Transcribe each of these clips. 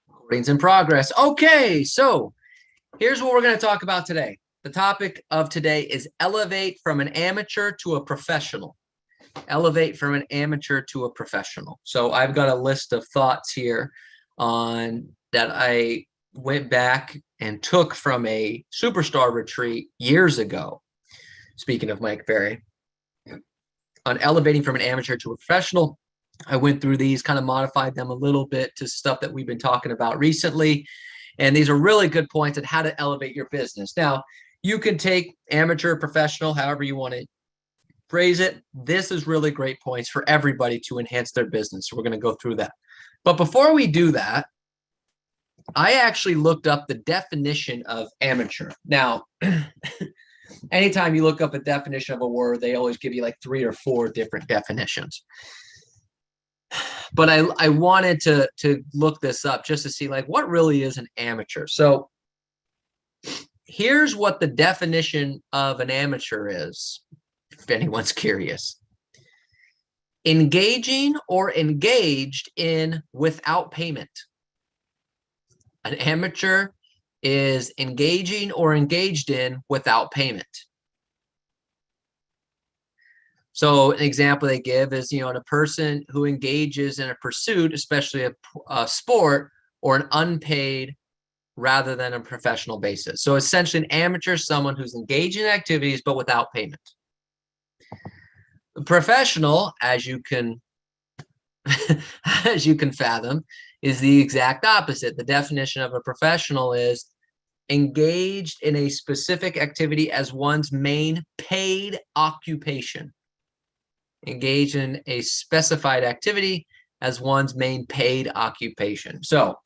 Recording's in progress. Okay, so here's what we're going to talk about today. The topic of today is elevate from an amateur to a professional. Elevate from an amateur to a professional. So I've got a list of thoughts here on that I went back and took from a superstar retreat years ago. Speaking of Mike Berry, on elevating from an amateur to a professional, I went through these, kind of modified them a little bit to stuff that we've been talking about recently. And these are really good points on how to elevate your business. Now, you can take amateur, professional, however you want to phrase it. This is really great points for everybody to enhance their business. So we're going to go through that. But before we do that, I actually looked up the definition of amateur. Now, anytime you look up a definition of a word, they always give you like 3 or 4 different definitions. But I wanted to look this up just to see like what really is an amateur. So here's what the definition of an amateur is, if anyone's curious. Engaging or engaged in without payment. An amateur is engaging or engaged in without payment. So an example they give is, a person who engages in a pursuit, especially a sport, or an unpaid rather than a professional basis. So essentially an amateur is someone who's engaged in activities but without payment. A professional, as you can fathom, is the exact opposite. The definition of a professional is engaged in a specific activity as one's main paid occupation. Engage in a specified activity as one's main paid occupation. So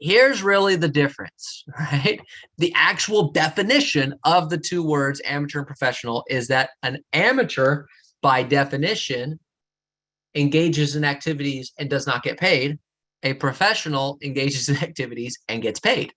here's really the difference, right? The actual definition of the two words amateur and professional is that an amateur, by definition, engages in activities and does not get paid. A professional engages in activities and gets paid.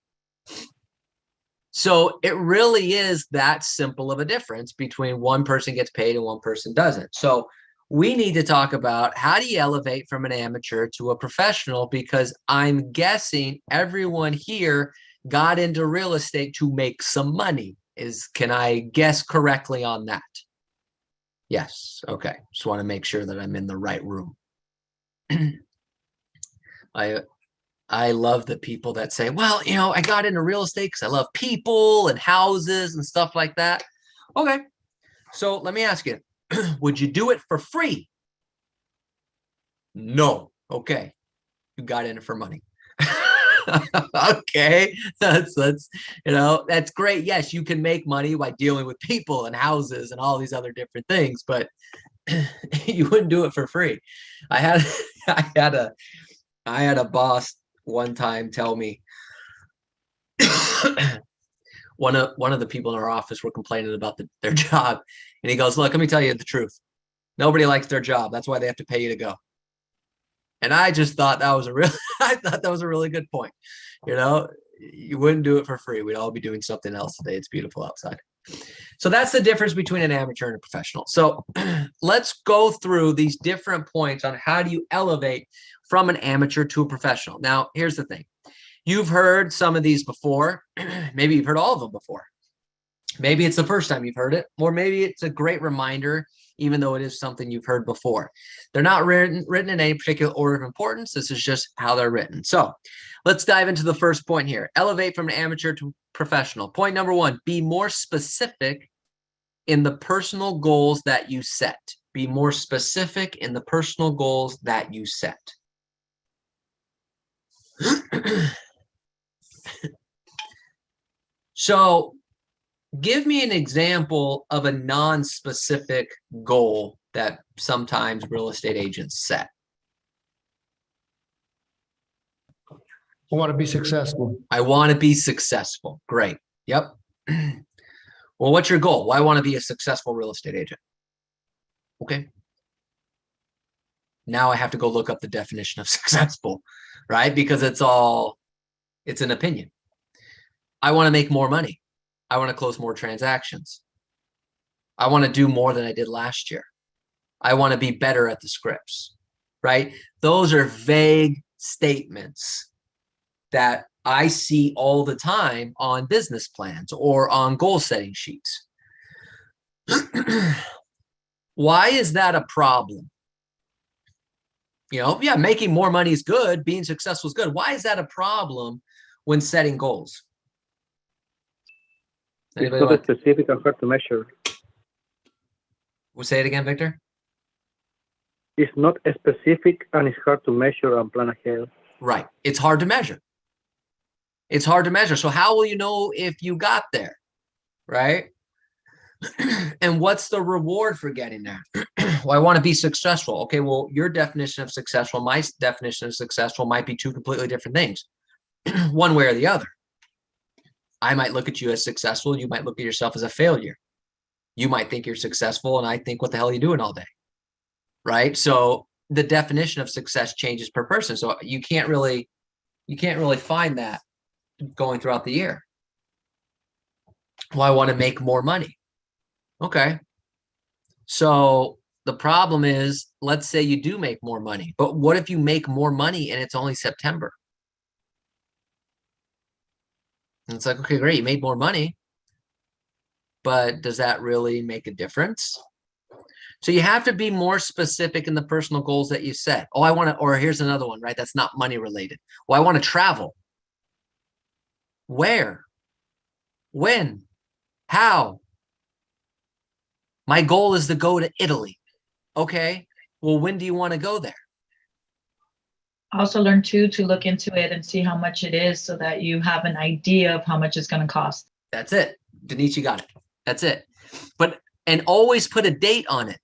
So it really is that simple of a difference between one person gets paid and one person doesn't. So we need to talk about how do you elevate from an amateur to a professional, because I'm guessing everyone here got into real estate to make some money. Can I guess correctly on that? Yes. Okay. Just want to make sure that I'm in the right room. I love the people that say, well, I got into real estate because I love people and houses and stuff like that. Okay. So let me ask you, would you do it for free? No. Okay. You got in it for money. Okay. That's great. Yes, you can make money by dealing with people and houses and all these other different things, but you wouldn't do it for free. I had a boss one time tell me one of the people in our office were complaining about their job, and he goes, look, let me tell you the truth. Nobody likes their job. That's why they have to pay you to go. And I just thought that was a really good point. You wouldn't do it for free. We'd all be doing something else today. It's beautiful outside. So that's the difference between an amateur and a professional. So let's go through these different points on how do you elevate from an amateur to a professional. Now, here's the thing. You've heard some of these before. Maybe you've heard all of them before. Maybe it's the first time you've heard it, or maybe it's a great reminder, even though it is something you've heard before. They're not written in any particular order of importance. This is just how they're written. So let's dive into the first point here. Elevate from an amateur to professional. Point number 1, be more specific in the personal goals that you set. Be more specific in the personal goals that you set. So give me an example of a non-specific goal that sometimes real estate agents set. I want to be successful. I want to be successful. Great. Yep. Well, what's your goal? Well, I want to be a successful real estate agent. Okay. Now I have to go look up the definition of successful, right? Because it's an opinion. I want to make more money. I want to close more transactions. I want to do more than I did last year. I want to be better at the scripts, right? Those are vague statements that I see all the time on business plans or on goal setting sheets. Why is that a problem? You know, yeah, making more money is good. Being successful is good. Why is that a problem when setting goals? It's not specific and hard to measure. We'll say it again, Victor. It's not specific and it's hard to measure and plan ahead. Right. It's hard to measure. It's hard to measure. So how will you know if you got there? Right. And what's the reward for getting there? Well, I want to be successful. Okay, well, your definition of successful, my definition of successful might be two completely different things, one way or the other. I might look at you as successful. You might look at yourself as a failure. You might think you're successful, and I think, what the hell are you doing all day? Right? So the definition of success changes per person. So you can't really find that going throughout the year. Well, I want to make more money. Okay. So the problem is, let's say you do make more money, but what if you make more money and it's only September? And it's like, okay, great, you made more money, but does that really make a difference? So you have to be more specific in the personal goals that you set. Oh, I want to, or here's another one, right? That's not money related. Well, I want to travel. Where? When? How? My goal is to go to Italy. Okay. Well, when do you want to go there? I also learned too to look into it and see how much it is so that you have an idea of how much it's going to cost. That's it. Denise, you got it. That's it. But, and always put a date on it.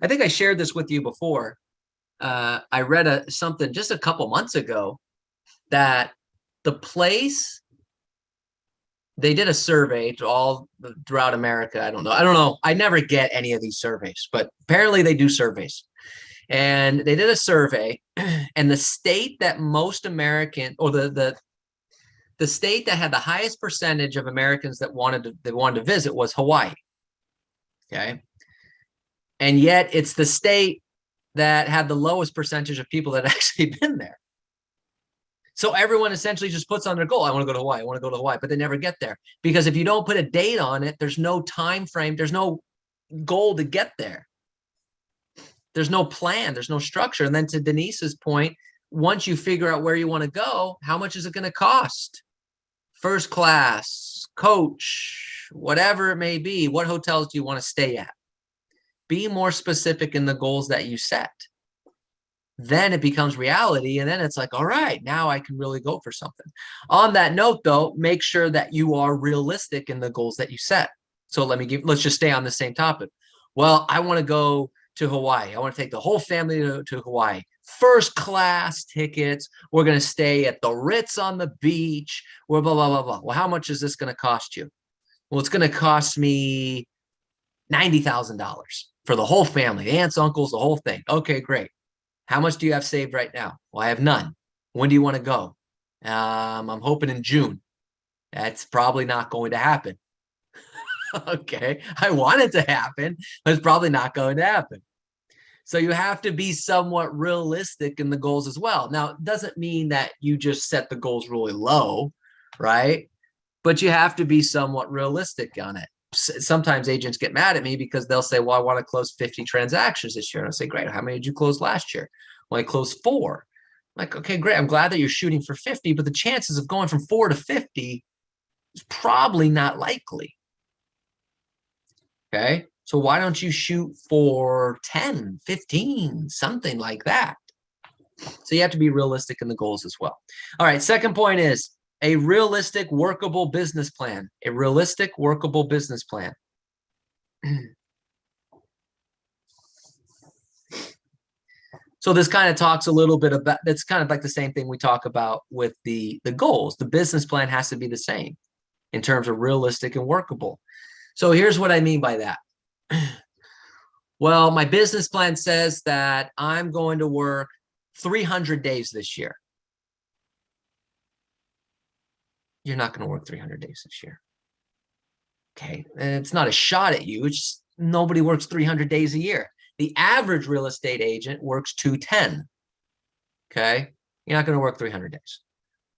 I think I shared this with you before. I read something just a couple months ago that the place, they did a survey to all throughout America. I don't know. I never get any of these surveys, but apparently they do surveys. And they did a survey, and the state that most American, or the state that had the highest percentage of Americans that wanted to visit was Hawaii. Okay. And yet it's the state that had the lowest percentage of people that actually been there. So everyone essentially just puts on their goal. I want to go to Hawaii. I want to go to Hawaii, but they never get there, because if you don't put a date on it, there's no time frame. There's no goal to get there. There's no plan. There's no structure. And then to Denise's point, once you figure out where you want to go, how much is it going to cost? First class, coach, whatever it may be. What hotels do you want to stay at? Be more specific in the goals that you set. Then it becomes reality. And then it's like, all right, now I can really go for something. On that note, though, make sure that you are realistic in the goals that you set. So let's just stay on the same topic. Well, I want to go to Hawaii. I want to take the whole family to Hawaii. First class tickets. We're going to stay at the Ritz on the beach. Blah, blah, blah, blah. Well, how much is this going to cost you? Well, it's going to cost me $90,000 for the whole family, the aunts, uncles, the whole thing. Okay, great. How much do you have saved right now? Well, I have none. When do you want to go? I'm hoping in June. That's probably not going to happen. Okay, I want it to happen, but it's probably not going to happen. So you have to be somewhat realistic in the goals as well. Now, it doesn't mean that you just set the goals really low, right? But you have to be somewhat realistic on it. Sometimes agents get mad at me because they'll say, well, I want to close 50 transactions this year. And I'll say, great. How many did you close last year? Well, I closed 4. I'm like, okay, great. I'm glad that you're shooting for 50, but the chances of going from 4 to 50 is probably not likely. Okay. So why don't you shoot for 10, 15, something like that? So you have to be realistic in the goals as well. All right. Second point is a realistic, workable business plan. A realistic, workable business plan. So this kind of talks a little bit about, that's kind of like the same thing we talk about with the goals. The business plan has to be the same in terms of realistic and workable. So here's what I mean by that. Well, my business plan says that I'm going to work 300 days this year. You're not going to work 300 days this year. Okay. And it's not a shot at you. It's just nobody works 300 days a year. The average real estate agent works 210. Okay. You're not going to work 300 days.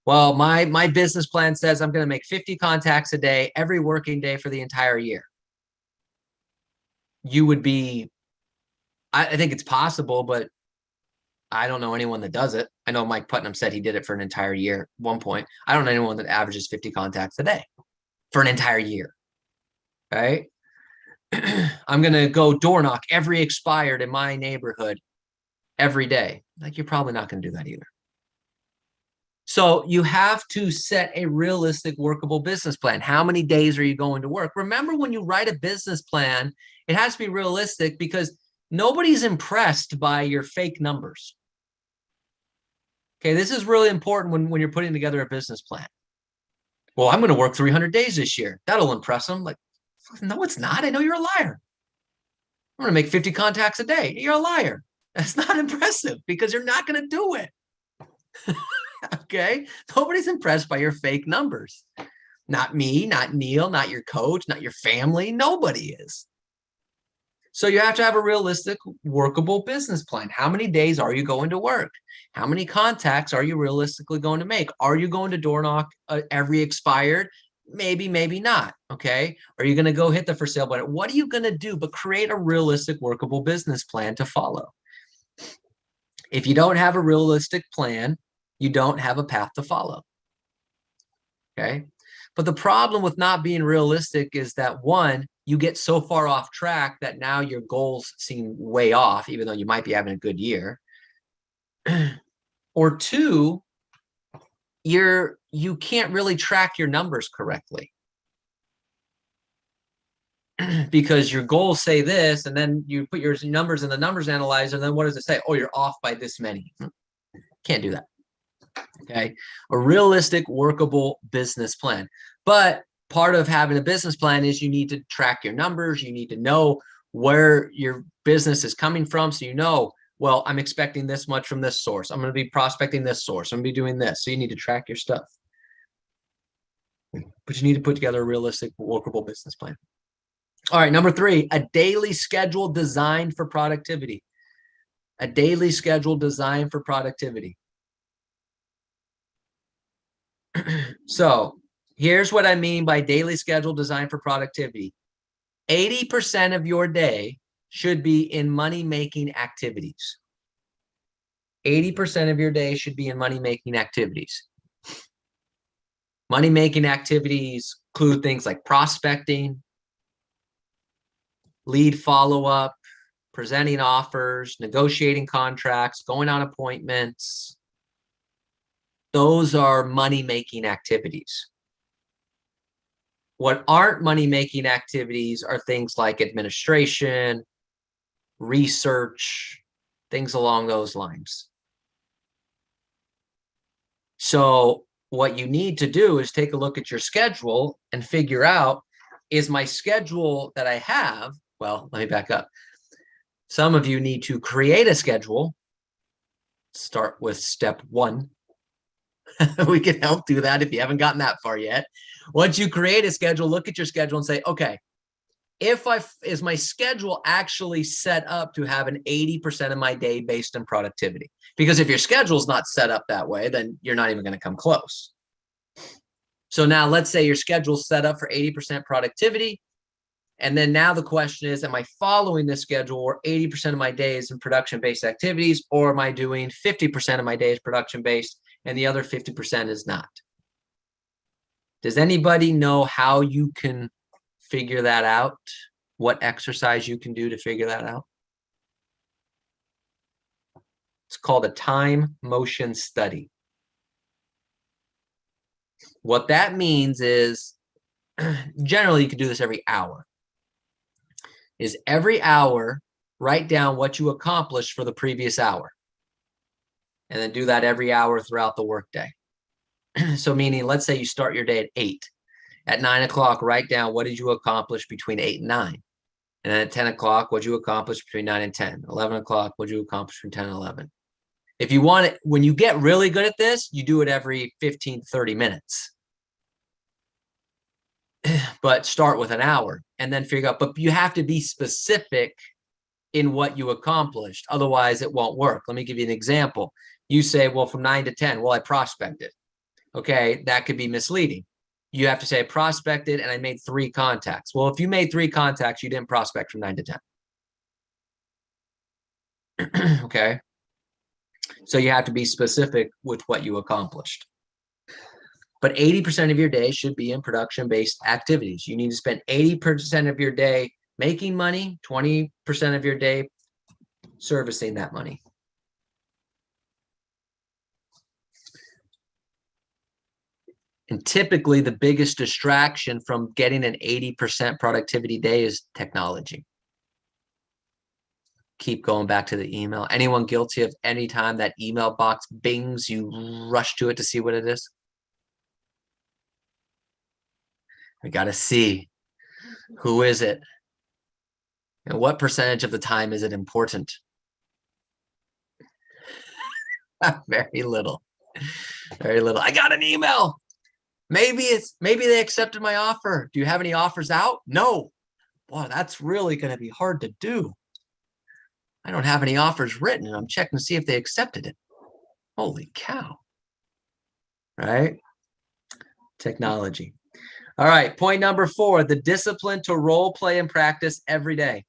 Well, my business plan says I'm going to make 50 contacts a day, every working day for the entire year. You would be, I think it's possible, but I don't know anyone that does it. I know Mike Putnam said he did it for an entire year at one point. I don't know anyone that averages 50 contacts a day for an entire year. Right? I'm going to go door knock every expired in my neighborhood every day. Like, you're probably not going to do that either. So you have to set a realistic, workable business plan. How many days are you going to work? Remember, when you write a business plan, it has to be realistic because nobody's impressed by your fake numbers. Okay, this is really important when you're putting together a business plan. Well, I'm going to work 300 days this year. That'll impress them. Like, no, it's not. I know you're a liar. I'm going to make 50 contacts a day. You're a liar. That's not impressive because you're not going to do it. Okay, nobody's impressed by your fake numbers. Not me, not Neil, not your coach, not your family. Nobody is. So you have to have a realistic, workable business plan. How many days are you going to work? How many contacts are you realistically going to make? Are you going to door knock every expired? Maybe, maybe not. Okay. Are you going to go hit the for sale button? What are you going to do? But create a realistic, workable business plan to follow. If you don't have a realistic plan, you don't have a path to follow. Okay. But the problem with not being realistic is that, one, you get so far off track that now your goals seem way off, even though you might be having a good year. Or two, you can't really track your numbers correctly. Because your goals say this, and then you put your numbers in the numbers analyzer, and then what does it say? Oh, you're off by this many. Can't do that. Okay. A realistic, workable business plan. But part of having a business plan is you need to track your numbers. You need to know where your business is coming from. So you know, well, I'm expecting this much from this source. I'm going to be prospecting this source. I'm going to be doing this. So you need to track your stuff. But you need to put together a realistic, workable business plan. All right. Number 3, a daily schedule designed for productivity. A daily schedule designed for productivity. So here's what I mean by daily schedule designed for productivity. 80% of your day should be in money-making activities. 80% of your day should be in money-making activities. Money-making activities include things like prospecting, lead follow-up, presenting offers, negotiating contracts, going on appointments. Those are money-making activities. What aren't money-making activities are things like administration, research, things along those lines. So what you need to do is take a look at your schedule and figure out, is my schedule that I have, well, let me back up. Some of you need to create a schedule. Start with step 1. We can help do that if you haven't gotten that far yet. Once you create a schedule, look at your schedule and say, okay, is my schedule actually set up to have an 80% of my day based on productivity? Because if your schedule is not set up that way, then you're not even going to come close. So now let's say your schedule is set up for 80% productivity. And then now the question is, am I following this schedule where 80% of my days in production-based activities, or am I doing 50% of my days production-based and the other 50% is not? Does anybody know how you can figure that out? What exercise you can do to figure that out? It's called a time motion study. What that means is, generally you can do this every hour. Is every hour, write down what you accomplished for the previous hour. And then do that every hour throughout the workday. So meaning, let's say you start your day at 8. At 9 o'clock, write down what did you accomplish between 8 and 9. And then at 10 o'clock, what did you accomplish between 9 and 10. 11 o'clock, what did you accomplish between 10 and 11. If you want it, when you get really good at this, you do it every 15 to 30 minutes. but start with an hour and then figure out, but you have to be specific in what you accomplished. Otherwise it won't work. Let me give you an example. You say, well, from 9 to 10, well, I prospected. Okay, that could be misleading. You have to say I prospected and I made 3 contacts. Well, if you made 3 contacts, you didn't prospect from 9 to 10. Okay. So you have to be specific with what you accomplished. But 80% of your day should be in production-based activities. You need to spend 80% of your day making money, 20% of your day servicing that money. And typically the biggest distraction from getting an 80% productivity day is technology. Keep going back to the email. Anyone guilty of any time that email box bings, you rush to it to see what it is? I gotta see. Who is it? And what percentage of the time is it important? Very little. Very little. I got an email. Maybe they accepted my offer. Do you have any offers out? No. Boy, that's really going to be hard to do. I don't have any offers written, and I'm checking to see if they accepted it. Holy cow. Right? Technology. All right. Point number 4, the discipline to role play and practice every day.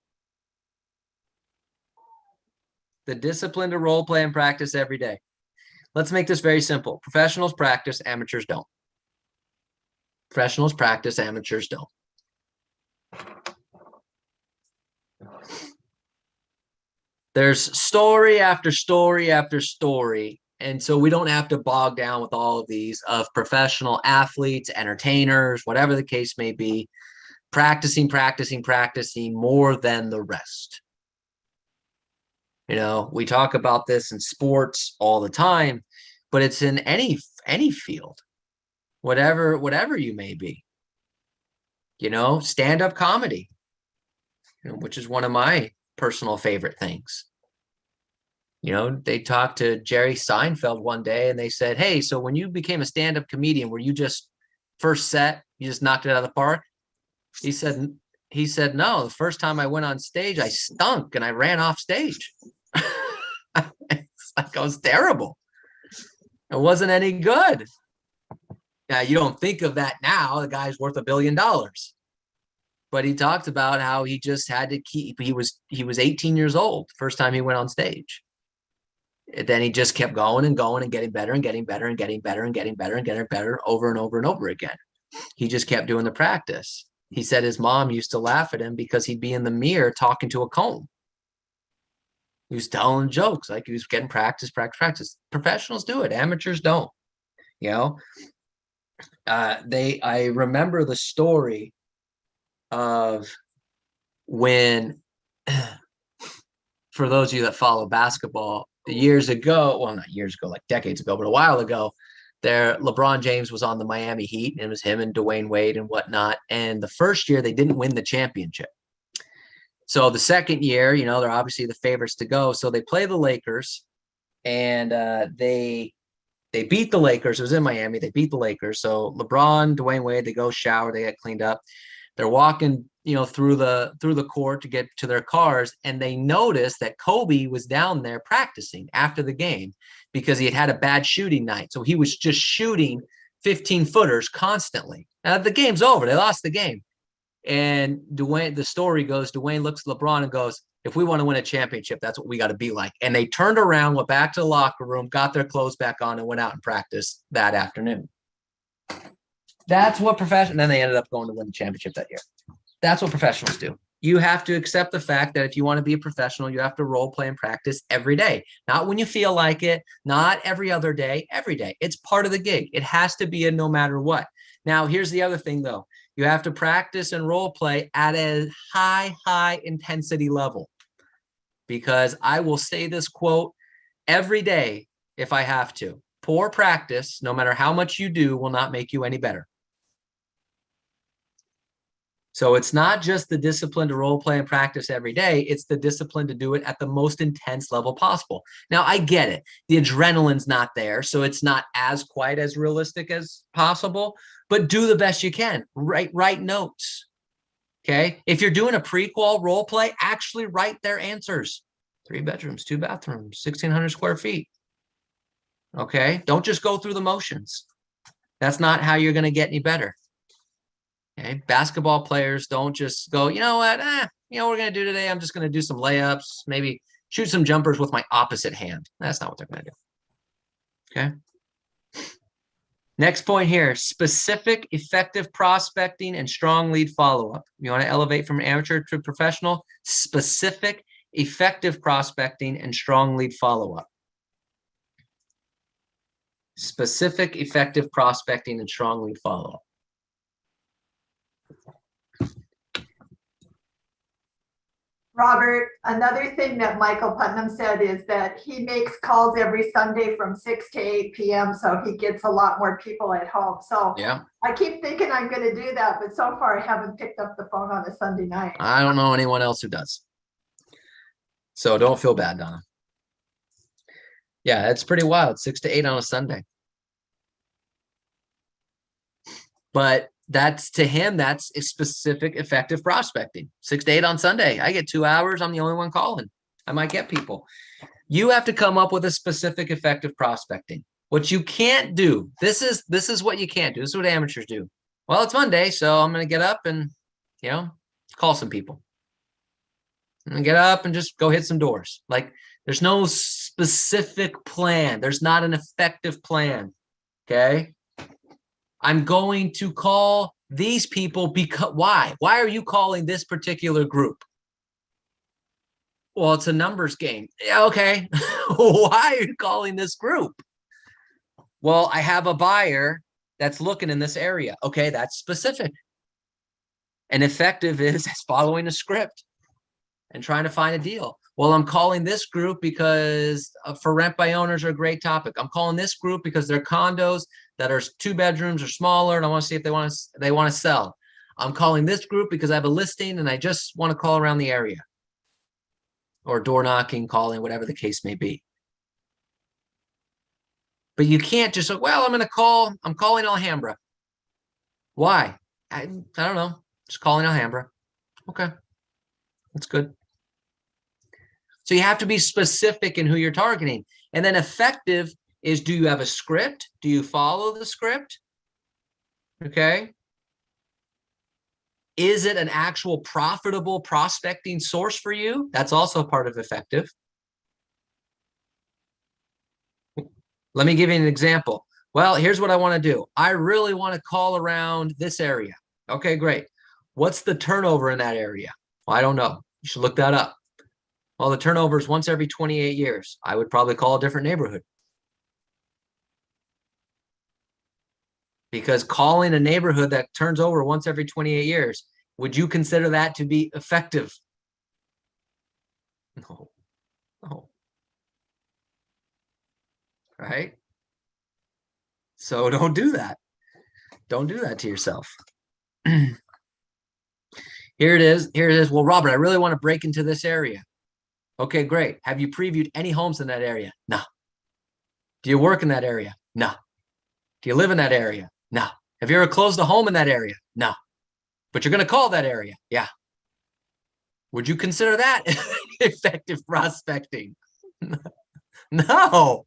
The discipline to role play and practice every day. Let's make this very simple. Professionals practice, amateurs don't. Professionals practice, amateurs don't. There's story after story after story. And so we don't have to bog down with all of these of professional athletes, entertainers, whatever the case may be, practicing more than the rest. You know, we talk about this in sports all the time, but it's in any field, whatever you may be. You know, stand-up comedy, you know, which is one of my personal favorite things. You know, they talked to Jerry Seinfeld one day and they said, hey, so when you became a stand-up comedian, were you just first set, you just knocked it out of the park? He said, no, the first time I went on stage, I stunk and I ran off stage. It's like I was terrible. It wasn't any good. Now, you don't think of that now. The guy's worth $1 billion. But he talked about how he just had to keep, he was 18 years old first time he went on stage. And then he just kept going and going and getting better and getting better and getting better and getting better and getting better over and over and over again. He just kept doing the practice. He said his mom used to laugh at him because he'd be in the mirror talking to a comb. He was telling jokes, like he was getting practice. Professionals do it. Amateurs don't. You know, I remember the story of when, for those of you that follow basketball, years ago, well, not years ago, like decades ago, but a while ago, LeBron James was on the Miami Heat, and it was him and Dwayne Wade and whatnot. And the first year they didn't win the championship. So the second year, you know, they're obviously the favorites to go. So they play the Lakers, and they beat the Lakers. It was in Miami. They beat the Lakers. So LeBron, Dwayne Wade, they go shower, they get cleaned up. They're walking, you know, through the court to get to their cars, and they notice that Kobe was down there practicing after the game because he had a bad shooting night. So he was just shooting 15-footers constantly. Now the game's over. They lost the game. And the story goes, Dwayne looks at LeBron and goes, if we want to win a championship, that's what we got to be like. And they turned around, went back to the locker room, got their clothes back on, and went out and practiced that afternoon. That's what then they ended up going to win the championship that year. That's what professionals do. You have to accept the fact that if you want to be a professional, you have to role play and practice every day. Not when you feel like it, not every other day, every day. It's part of the gig. It has to be a no matter what. Now, here's the other thing, though. You have to practice and role play at a high intensity level. Because I will say this quote every day if I have to. Poor practice, no matter how much you do, will not make you any better. So it's not just the discipline to role play and practice every day. It's the discipline to do it at the most intense level possible. Now, I get it. The adrenaline's not there, so it's not as quite as realistic as possible, but do the best you can. Write notes. Okay. If you're doing a pre-qual role play, actually write their answers. 3 bedrooms, 2 bathrooms, 1,600 square feet. Okay. Don't just go through the motions. That's not how you're going to get any better. Okay. Basketball players don't just go, you know what? You know what we're going to do today? I'm just going to do some layups, maybe shoot some jumpers with my opposite hand. That's not what they're going to do. Okay. Next point here, specific effective prospecting and strong lead follow-up. You want to elevate from amateur to professional, specific effective prospecting and strong lead follow-up. Specific effective prospecting and strong lead follow-up. Robert, another thing that Michael Putnam said is that he makes calls every Sunday from 6 to 8 p.m. So he gets a lot more people at home. So Yeah. I keep thinking I'm going to do that, but so far I haven't picked up the phone on a Sunday night. I don't know anyone else who does. So don't feel bad, Donna. Yeah, it's pretty wild. 6 to 8 on a Sunday. But that's, to him, that's a specific effective prospecting. 6 to 8 on Sunday. I get 2 hours. I'm the only one calling. I might get people. You have to come up with a specific effective prospecting. What you can't do, this is what you can't do. This is what amateurs do. Well, it's Monday, so I'm going to get up and, you know, call some people. I'm going to get up and just go hit some doors. Like, there's no specific plan. There's not an effective plan. Okay. I'm going to call these people because why? Why are you calling this particular group? Well, it's a numbers game. Yeah, okay. Why are you calling this group? Well, I have a buyer that's looking in this area. Okay, that's specific. And effective is following a script and trying to find a deal. Well, I'm calling this group because for rent by owners are a great topic. I'm calling this group because they're condos that are 2 bedrooms or smaller, and I want to see if they want to sell. I'm calling this group because I have a listing and I just want to call around the area, or door knocking, calling, whatever the case may be. But you can't just say, well, I'm calling Alhambra. Why? I don't know. Just calling Alhambra. Okay, that's good. So you have to be specific in who you're targeting. And then effective is, do you have a script? Do you follow the script? Okay. Is it an actual profitable prospecting source for you? That's also part of effective. Let me give you an example. Well, here's what I want to do. I really want to call around this area. Okay, great. What's the turnover in that area? Well, I don't know. You should look that up. Well, the turnover is once every 28 years. I would probably call a different neighborhood. Because calling a neighborhood that turns over once every 28 years, would you consider that to be effective? No. No. Right? So don't do that. Don't do that to yourself. Here it is. Here it is. Well, Robert, I really want to break into this area. Okay, great. Have you previewed any homes in that area? No. Do you work in that area? No. Do you live in that area? No. Have you ever closed a home in that area? No. But you're going to call that area? Yeah. Would you consider that effective prospecting? No.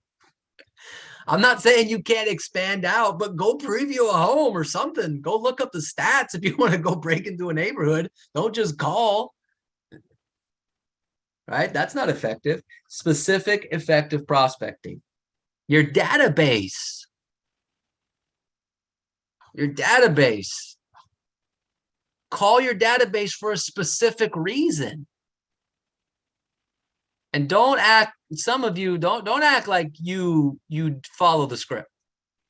I'm not saying you can't expand out, but go preview a home or something. Go look up the stats if you want to go break into a neighborhood. Don't just call. Right? That's not effective. Specific, effective prospecting. Your database. Your database. Call your database for a specific reason. And don't act, some of you don't act like you follow the script.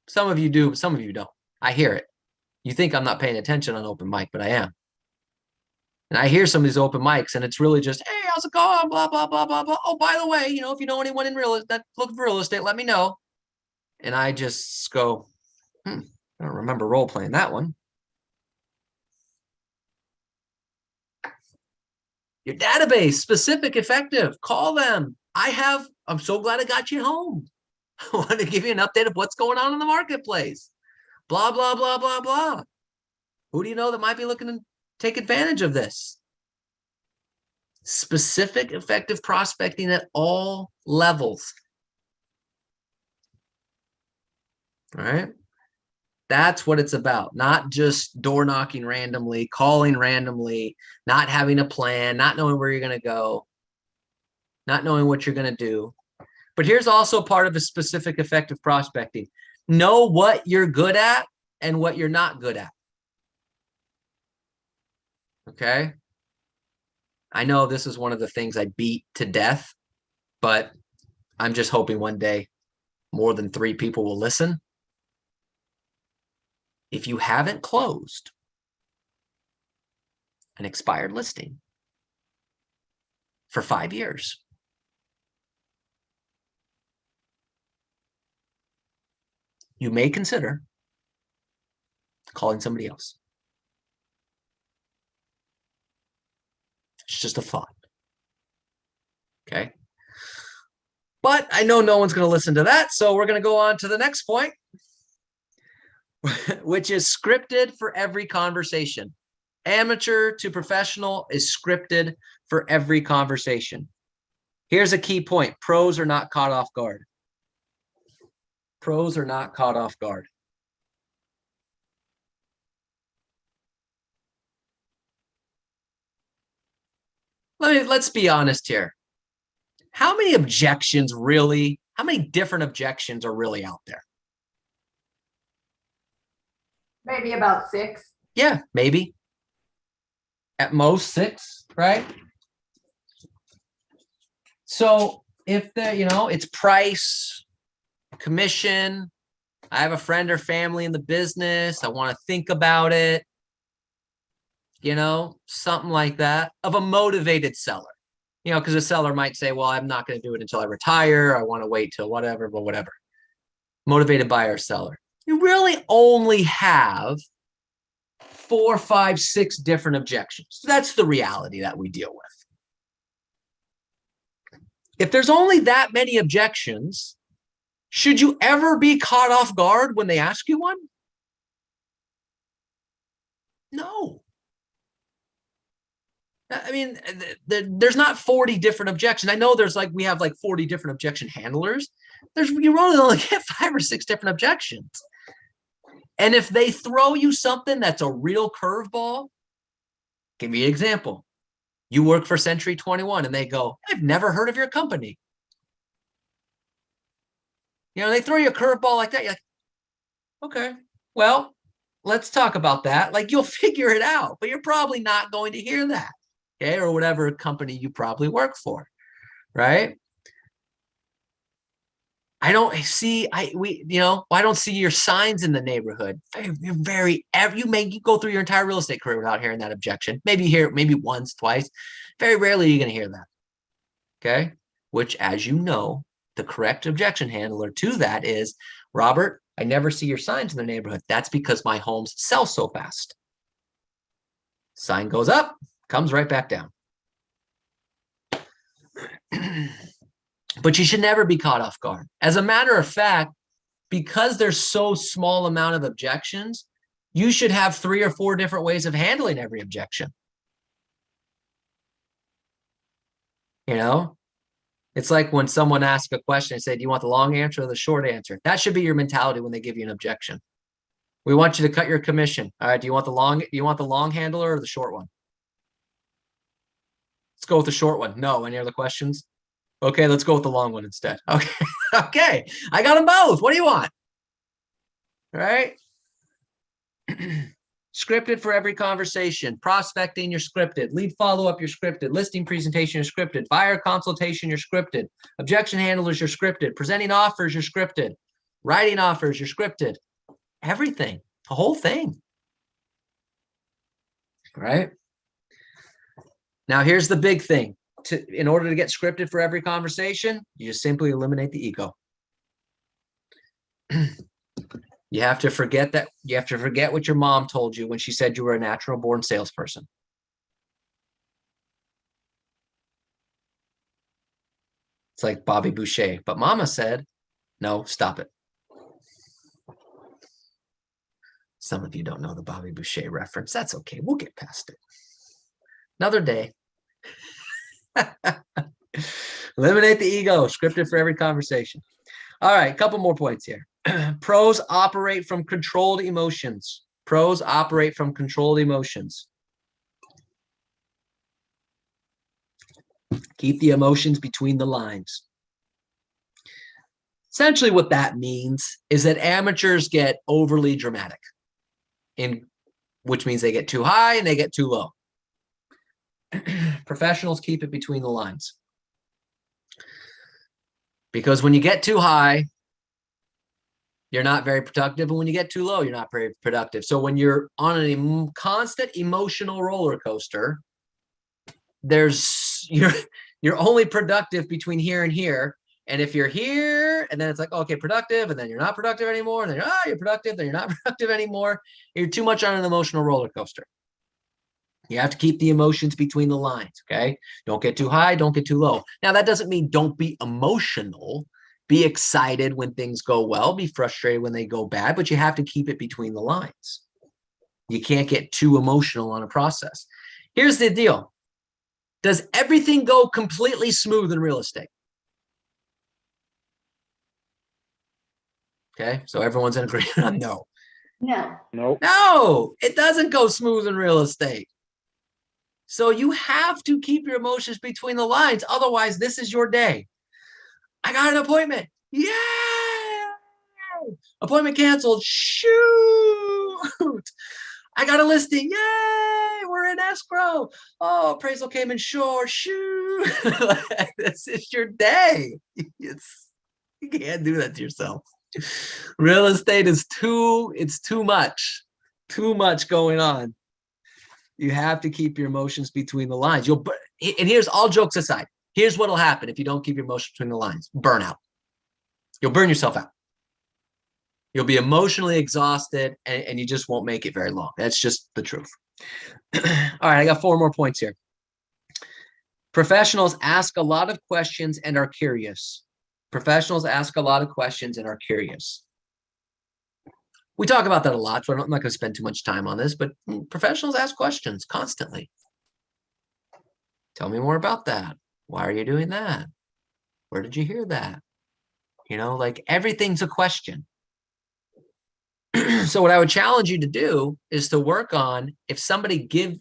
Some of you do, some of you don't. I hear it. You think I'm not paying attention on open mic, but I am. And I hear some of these open mics and it's really just, hey, how's it going? Blah, blah, blah, blah, blah. Oh, by the way, you know, if you know anyone in real estate, look for real estate, let me know. And I just go, I don't remember role playing that one. Your database, specific, effective. Call them. I'm so glad I got you home. I want to give you an update of what's going on in the marketplace. Blah, blah, blah, blah, blah. Who do you know that might be looking to take advantage of this? Specific, effective prospecting at all levels. All right. That's what it's about. Not just door knocking randomly, calling randomly, not having a plan, not knowing where you're going to go, not knowing what you're going to do. But here's also part of a specific, effective prospecting. Know what you're good at and what you're not good at. Okay. I know this is one of the things I beat to death, but I'm just hoping one day more than 3 people will listen. If you haven't closed an expired listing for 5 years, you may consider calling somebody else. It's just a thought. Okay. But I know no one's going to listen to that. So we're going to go on to the next point, which is scripted for every conversation. Amateur to professional is scripted for every conversation. Here's a key point. Pros are not caught off guard. Pros are not caught off guard. Let's be honest here. How many objections really, how many different objections are really out there? Maybe about 6. Yeah, maybe. At most 6, right? So if it's price, commission, I have a friend or family in the business, I want to think about it, something like that, of a motivated seller. Because a seller might say, well, I'm not going to do it until I retire. I want to wait till whatever, but whatever. Motivated buyer or seller. You really only have 4, 5, 6 different objections. That's the reality that we deal with. If there's only that many objections, should you ever be caught off guard when they ask you one? No. I mean, there's not 40 different objections. I know we have 40 different objection handlers. You only get 5 or 6 different objections. And if they throw you something that's a real curveball, give me an example. You work for Century 21 and they go, I've never heard of your company. They throw you a curveball like that. You're like, okay, well, let's talk about that. You'll figure it out, but you're probably not going to hear that. Okay, or whatever company you probably work for, right? I don't see your signs in the neighborhood. You go through your entire real estate career without hearing that objection. Maybe once, twice. Very rarely you're going to hear that. Okay, which, as you know, the correct objection handler to that is, Robert, I never see your signs in the neighborhood. That's because my homes sell so fast. Sign goes up, comes right back down. But you should never be caught off guard. As a matter of fact, because there's so small amount of objections, you should have 3 or 4 different ways of handling every objection. It's like when someone asks a question and say, do you want the long answer or the short answer? That should be your mentality when they give you an objection. We want you to cut your commission. All right, do you want the long handler or the short one? Let's go with the short one. No, any other questions? Okay, let's go with the long one instead. Okay, okay, I got them both. What do you want? All right. Scripted for every conversation. Prospecting, you're scripted. Lead follow-up, you're scripted. Listing presentation, you're scripted. Buyer consultation, you're scripted. Objection handlers, you're scripted. Presenting offers, you're scripted. Writing offers, you're scripted. Everything, the whole thing. Right? Now, here's the big thing. In order to get scripted for every conversation, you just simply eliminate the ego. You have to forget what your mom told you when she said you were a natural born salesperson. It's like Bobby Boucher. But Mama said, no, stop it. Some of you don't know the Bobby Boucher reference. That's okay. We'll get past it. Another day. Eliminate the ego. Scripted for every conversation. All right, a couple more points here. Pros operate from controlled emotions. Pros operate from controlled emotions. Keep the emotions between the lines. Essentially what that means is that amateurs get overly dramatic, which means they get too high and they get too low. Professionals keep it between the lines. Because when you get too high, you're not very productive. And when you get too low, you're not very productive. So when you're on a constant emotional roller coaster, you're only productive between here and here. And if you're here, and then it's like, okay, productive, and then you're not productive anymore, and then you're productive, then you're not productive anymore. You're too much on an emotional roller coaster. You have to keep the emotions between the lines, okay? Don't get too high, don't get too low. Now, that doesn't mean don't be emotional. Be excited when things go well, be frustrated when they go bad, but you have to keep it between the lines. You can't get too emotional on a process. Here's the deal. Does everything go completely smooth in real estate? Okay, so everyone's in agreement on no. No. No. No, it doesn't go smooth in real estate. So you have to keep your emotions between the lines. Otherwise, this is your day. I got an appointment. Yay! Appointment canceled. Shoot! I got a listing. Yay! We're in escrow. Oh, appraisal came in short. Shoot! This is your day. You can't do that to yourself. Real estate is too much going on. You have to keep your emotions between the lines. And here's all jokes aside. Here's what'll happen if you don't keep your emotions between the lines. Burnout. You'll burn yourself out. You'll be emotionally exhausted and you just won't make it very long. That's just the truth. All right, I got 4 more points here. Professionals ask a lot of questions and are curious. Professionals ask a lot of questions and are curious. We talk about that a lot, so I'm not going to spend too much time on this, but professionals ask questions constantly. Tell me more about that. Why are you doing that? Where did you hear that? You know, like everything's a question. So what I would challenge you to do is to work on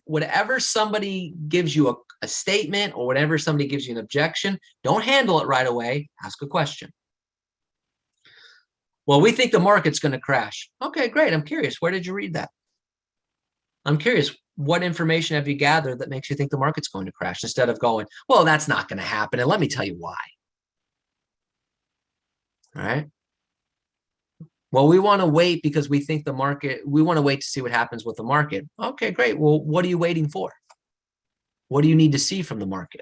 whatever somebody gives you a statement or whatever somebody gives you an objection, don't handle it right away. Ask a question. Well, we think the market's going to crash. Okay, great. I'm curious. Where did you read that? I'm curious. What information have you gathered that makes you think the market's going to crash instead of going, well, that's not going to happen. And let me tell you why. All right. Well, we want to wait because we think we want to wait to see what happens with the market. Okay, great. Well, what are you waiting for? What do you need to see from the market?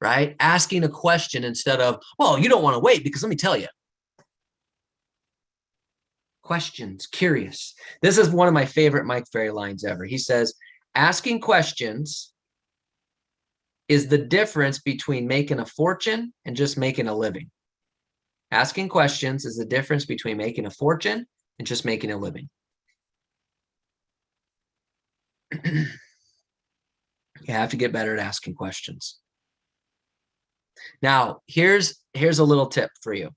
Right? Asking a question instead of, well, you don't want to wait because let me tell you. Questions, curious. This is one of my favorite Mike Ferry lines ever. He says, asking questions is the difference between making a fortune and just making a living. Asking questions is the difference between making a fortune and just making a living. You have to get better at asking questions. Now, here's a little tip for you.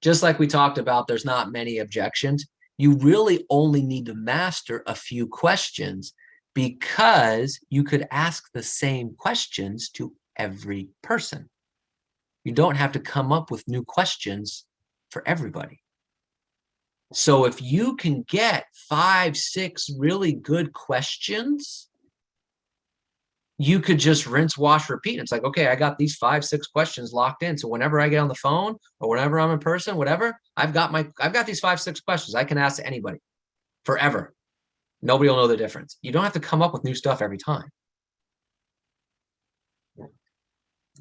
Just like we talked about, there's not many objections. You really only need to master a few questions because you could ask the same questions to every person. You don't have to come up with new questions for everybody. So if you can get 5, 6 really good questions, you could just rinse, wash, repeat. It's like, okay, I got these 5, 6 questions locked in. So whenever I get on the phone or whenever I'm in person, whatever, I've got these 5, 6 questions I can ask anybody forever. Nobody will know the difference. You don't have to come up with new stuff every time.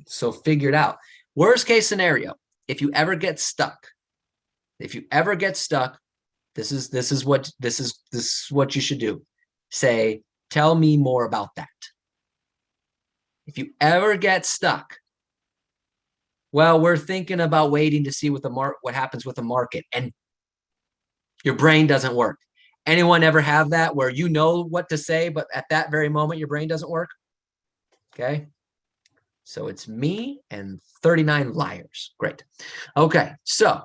So figure it out. Worst case scenario, if you ever get stuck, this is what you should do. Say, tell me more about that. If you ever get stuck, Well, we're thinking about waiting to see what what happens with the market, and your brain doesn't work. Anyone ever have that where you know what to say, but at that very moment, your brain doesn't work? Okay. So it's me and 39 liars. Great. Okay. So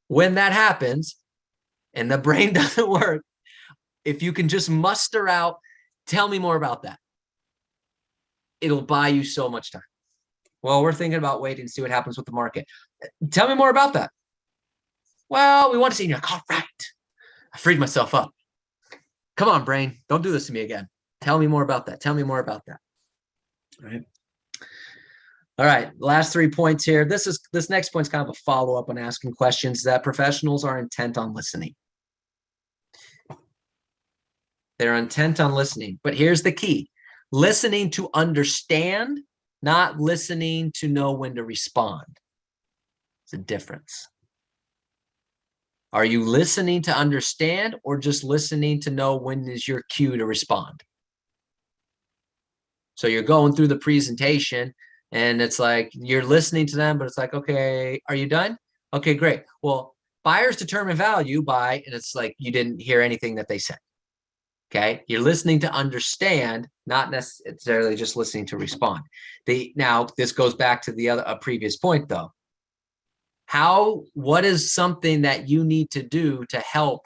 when that happens and the brain doesn't work, if you can just muster out, tell me more about that. It'll buy you so much time. Well, we're thinking about waiting to see what happens with the market. Tell me more about that. Well, we want to see you. All right. I freed myself up. Come on, brain. Don't do this to me again. Tell me more about that. Tell me more about that. All right. All right. Last 3 points here. This next point is kind of a follow-up on asking questions, that professionals are intent on listening. They're intent on listening. But here's the key. Listening to understand, not listening to know when to respond. It's a difference. Are you listening to understand or just listening to know when is your cue to respond? So you're going through the presentation and it's like you're listening to them, but it's like, okay, are you done? Okay, great. Well, buyers determine value by, and it's like you didn't hear anything that they said. Okay, you're listening to understand, not necessarily just listening to respond. Now, this goes back to a previous point though. What is something that you need to do to help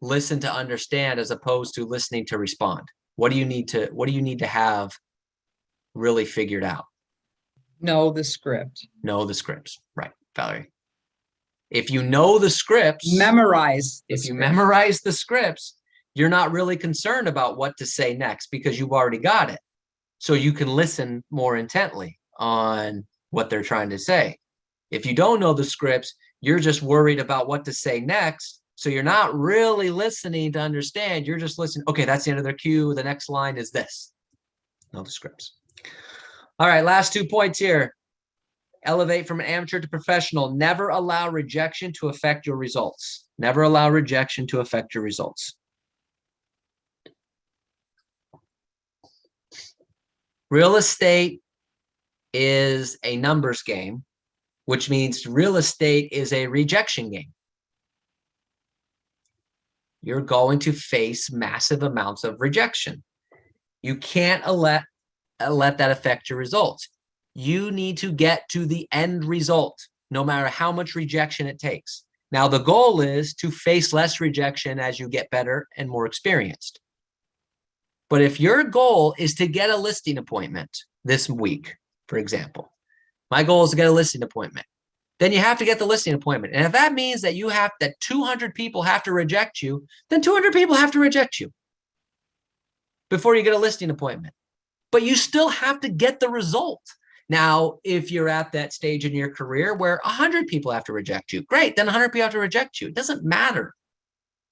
listen to understand as opposed to listening to respond? What do you need to have really figured out? Know the script. Know the scripts. Right, Valerie. If you know the scripts, Memorize. If you memorize the scripts, you're not really concerned about what to say next because you've already got it. So you can listen more intently on what they're trying to say. If you don't know the scripts, you're just worried about what to say next. So you're not really listening to understand. You're just listening. Okay, that's the end of their cue. The next line is this. Know the scripts. All right, last 2 points here. Elevate from an amateur to professional. Never allow rejection to affect your results. Never allow rejection to affect your results. Real estate is a numbers game, which means real estate is a rejection game. You're going to face massive amounts of rejection. You can't let that affect your results. You need to get to the end result, no matter how much rejection it takes. Now, the goal is to face less rejection as you get better and more experienced. But if your goal is to get a listing appointment this week, for example, my goal is to get a listing appointment, then you have to get the listing appointment. And if that means that 200 people have to reject you, then 200 people have to reject you before you get a listing appointment. But you still have to get the result. Now, if you're at that stage in your career where 100 people have to reject you, great, then 100 people have to reject you. It doesn't matter.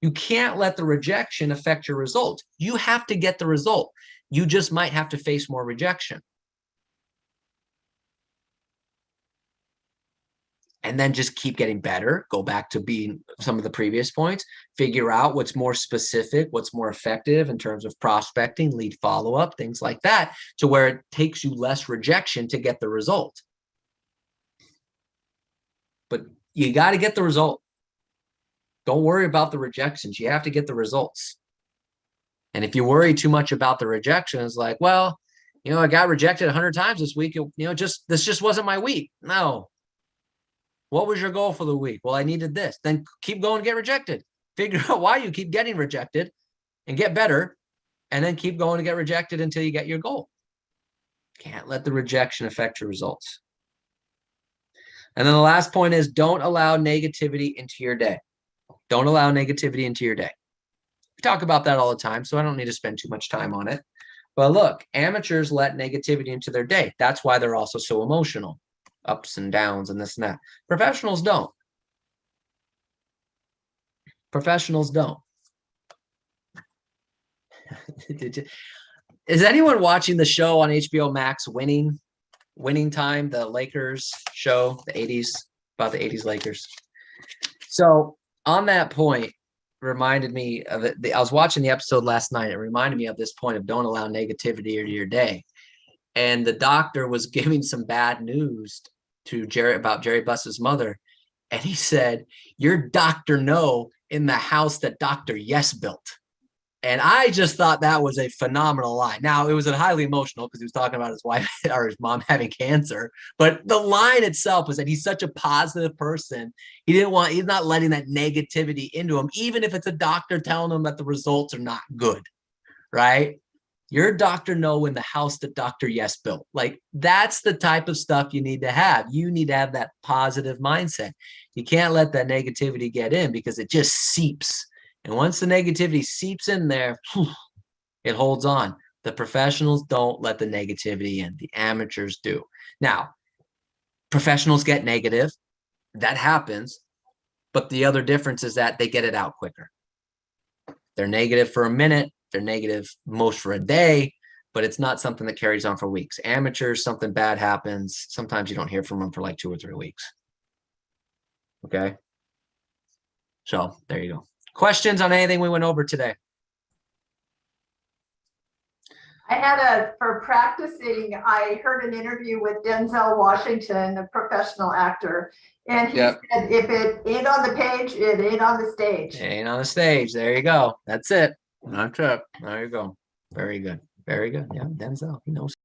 You can't let the rejection affect your result. You have to get the result. You just might have to face more rejection. And then just keep getting better. Go back to being some of the previous points. Figure out what's more specific, what's more effective in terms of prospecting, lead follow-up, things like that, to where it takes you less rejection to get the result. But you got to get the result. Don't worry about the rejections. You have to get the results. And if you worry too much about the rejections, like, well, I got rejected 100 times this week. This just wasn't my week. No. What was your goal for the week? Well, I needed this. Then keep going and get rejected. Figure out why you keep getting rejected and get better. And then keep going to get rejected until you get your goal. Can't let the rejection affect your results. And then the last point is don't allow negativity into your day. Don't allow negativity into your day. We talk about that all the time, so I don't need to spend too much time on it. But look, amateurs let negativity into their day. That's why they're also so emotional. Ups and downs and this and that. Professionals don't. Professionals don't. Is anyone watching the show on HBO Max, Winning Time, the Lakers show, the 80s, about the 80s Lakers? So on that point, reminded me of it. I was watching the episode last night. It reminded me of this point of don't allow negativity into your day. And the doctor was giving some bad news to Jerry about Jerry Buss's mother, and he said, "You're Dr. No in the house that Dr. Yes built." And I just thought that was a phenomenal line. Now, it was a highly emotional because he was talking about his wife or his mom having cancer. But the line itself was that he's such a positive person. He's not letting that negativity into him, even if it's a doctor telling him that the results are not good, right? You're Dr. No in the house that Dr. Yes built. Like, that's the type of stuff you need to have. You need to have that positive mindset. You can't let that negativity get in because it just seeps. And once the negativity seeps in there, it holds on. The professionals don't let the negativity in. The amateurs do. Now, professionals get negative. That happens. But the other difference is that they get it out quicker. They're negative for a minute. They're negative most for a day, but it's not something that carries on for weeks. Amateurs, something bad happens. Sometimes you don't hear from them for like 2 or 3 weeks. Okay. So there you go. Questions on anything we went over today? For practicing, I heard an interview with Denzel Washington, a professional actor. And he Yep. said, if it ain't on the page, it ain't on the stage. Ain't on the stage. There you go. That's it. That's it. There you go. Very good. Very good. Yeah, Denzel, he knows.